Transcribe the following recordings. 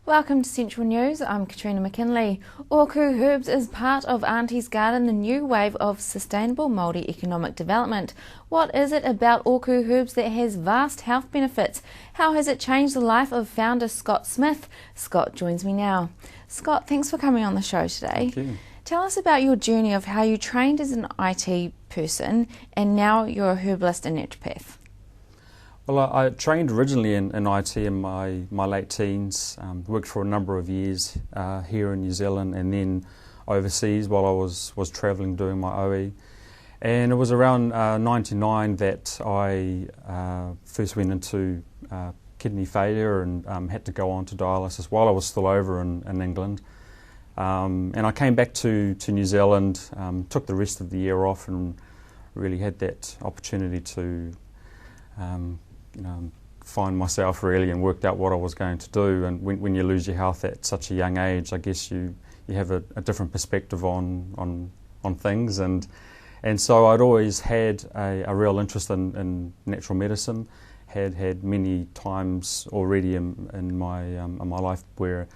Welcome to Central News. I'm Katrina McKinley. OKU Herbs is part of Auntie's Garden, the new wave of sustainable Māori economic development. What is it about OKU Herbs that has vast health benefits? How has it changed the life of founder Scott Smith? Scott joins me now. Scott, thanks for coming on the show today. Thank you. Tell us about your journey of how you trained as an IT person and now you're a herbalist and naturopath. Well, I trained originally in IT in my late teens, worked for a number of years here in New Zealand and then overseas while I was travelling doing my OE. And it was around 99 that I first went into kidney failure and had to go on to dialysis while I was still over in England. And I came back to New Zealand, took the rest of the year off and really had that opportunity to find myself really and worked out what I was going to do. And when you lose your health at such a young age, I guess you have a different perspective on things. And so I'd always had a real interest in natural medicine, had many times already in my life where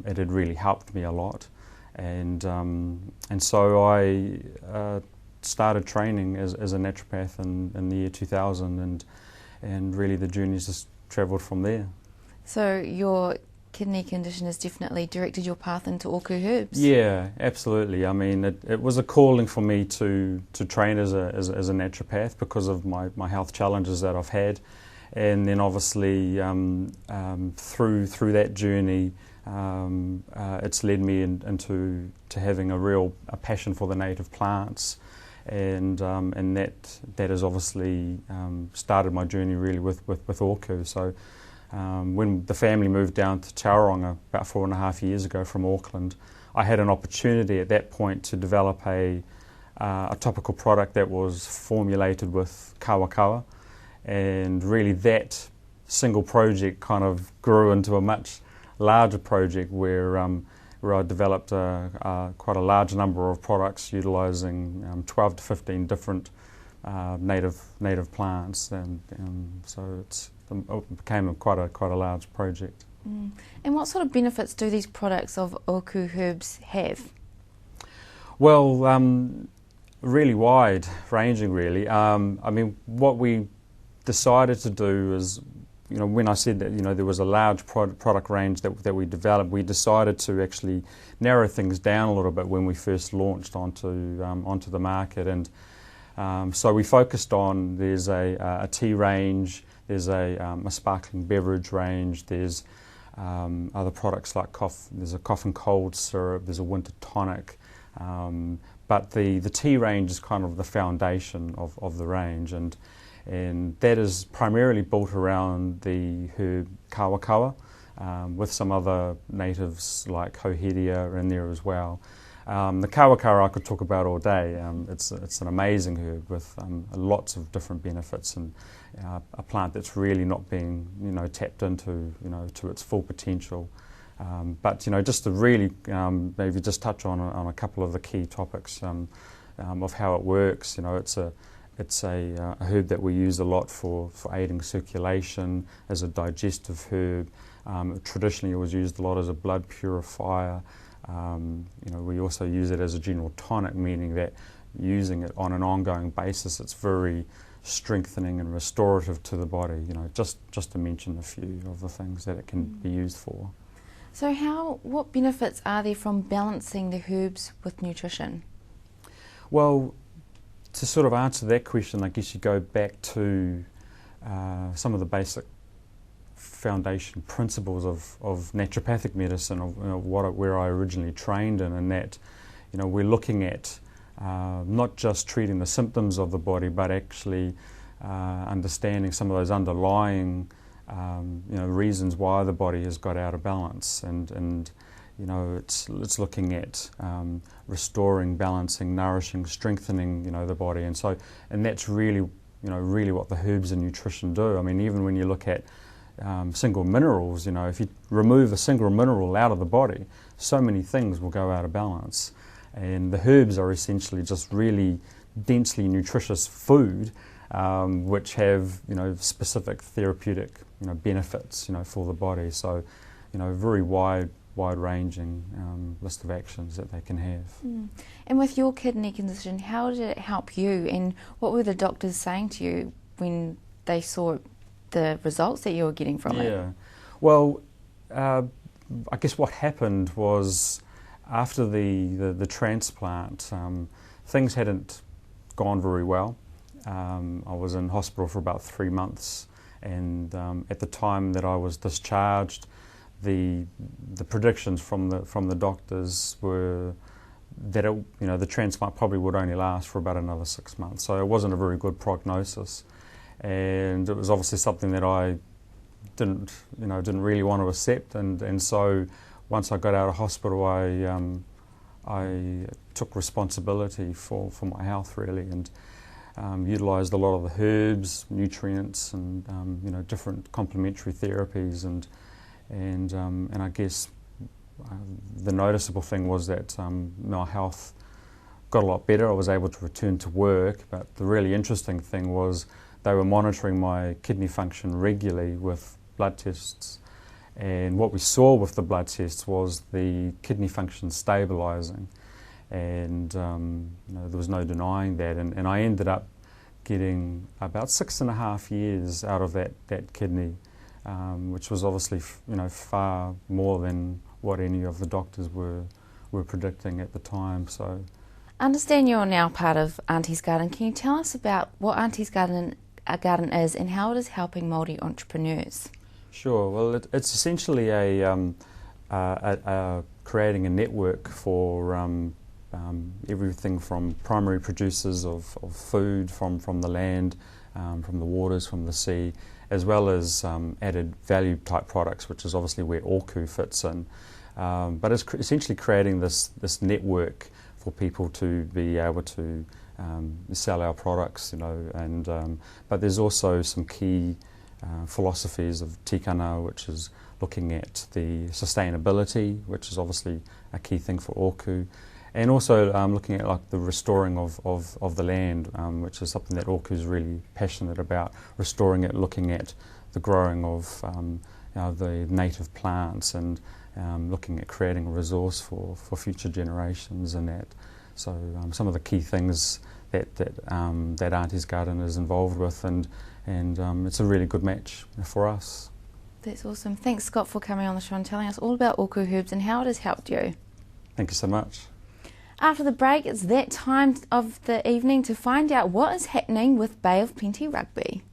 it had really helped me a lot. And so I started training as a naturopath in the year 2000 and really the journey's just travelled from there. So your kidney condition has definitely directed your path into OKU Herbs? Yeah, absolutely. I mean, it was a calling for me to train as a naturopath because of my health challenges that I've had. And then obviously through that journey, it's led me into having a passion for the native plants. And that has obviously started my journey really with OKU. So when the family moved down to Tauranga about 4.5 years ago from Auckland, I had an opportunity at that point to develop a topical product that was formulated with kawa, and really that single project kind of grew into a much larger project where I developed quite a large number of products utilising 12 to 15 different native plants, and so it became quite a large project. Mm. And what sort of benefits do these products of OKU Herbs have? Well, really wide ranging really. I mean, what we decided to do is, when I said that there was a large product range that we developed, we decided to actually narrow things down a little bit when we first launched onto the market. And so we focused on, there's a tea range, there's a sparkling beverage range, there's other products like there's a cough and cold syrup, there's a winter tonic, but the tea range is kind of the foundation of the range. And that is primarily built around the herb kawa, with some other natives like hoheria in there as well. The kawa I could talk about all day. It's an amazing herb with lots of different benefits, and a plant that's really not being tapped into to its full potential. But just to really maybe just touch on a couple of the key topics of how it works. It's a herb that we use a lot for aiding circulation, as a digestive herb. Traditionally it was used a lot as a blood purifier. We also use it as a general tonic, meaning that using it on an ongoing basis, it's very strengthening and restorative to the body. Just to mention a few of the things that it can be used for. So what benefits are there from balancing the herbs with nutrition? Well, to sort of answer that question, I guess you go back to some of the basic foundation principles of naturopathic medicine, of where I originally trained in, and that we're looking at not just treating the symptoms of the body, but actually understanding some of those underlying reasons why the body has got out of balance, and it's looking at restoring, balancing, nourishing, strengthening, the body, and that's really, really what the herbs and nutrition do. I mean, even when you look at single minerals, if you remove a single mineral out of the body, so many things will go out of balance. And the herbs are essentially just really densely nutritious food, which have, specific therapeutic, benefits, for the body. So very wide-ranging list of actions that they can have. And with your kidney condition, how did it help you, and what were the doctors saying to you when they saw the results that you were getting from it? Yeah, well, I guess what happened was after the transplant, things hadn't gone very well. I was in hospital for about 3 months, and at the time that I was discharged, the predictions from the doctors were that the transplant probably would only last for about another 6 months. So it wasn't a very good prognosis, and it was obviously something that I didn't really want to accept. And so once I got out of hospital, I took responsibility for my health really, and utilised a lot of the herbs, nutrients, and different complementary therapies, and I guess the noticeable thing was that my health got a lot better. I was able to return to work, but the really interesting thing was they were monitoring my kidney function regularly with blood tests, and what we saw with the blood tests was the kidney function stabilising, and there was no denying that, and I ended up getting about 6.5 years out of that kidney, which was obviously far more than what any of the doctors were predicting at the time. So, I understand you're now part of Auntie's Garden. Can you tell us about what Auntie's Garden is and how it is helping Māori entrepreneurs? Sure. Well, it's essentially creating a network for everything from primary producers of food from the land, from the waters, from the sea, as well as added value type products, which is obviously where OKU fits in. But it's essentially creating this network for people to be able to sell our products, but there's also some key philosophies of tikana, which is looking at the sustainability, which is obviously a key thing for OKU, and also looking at like the restoring of the land, which is something that OKU is really passionate about, restoring it, looking at the growing of the native plants, and looking at creating a resource for future generations and that. So some of the key things that Auntie's Garden is involved with, and it's a really good match for us. That's awesome. Thanks, Scott, for coming on the show and telling us all about OKU herbs and how it has helped you. Thank you so much. After the break, it's that time of the evening to find out what is happening with Bay of Plenty Rugby.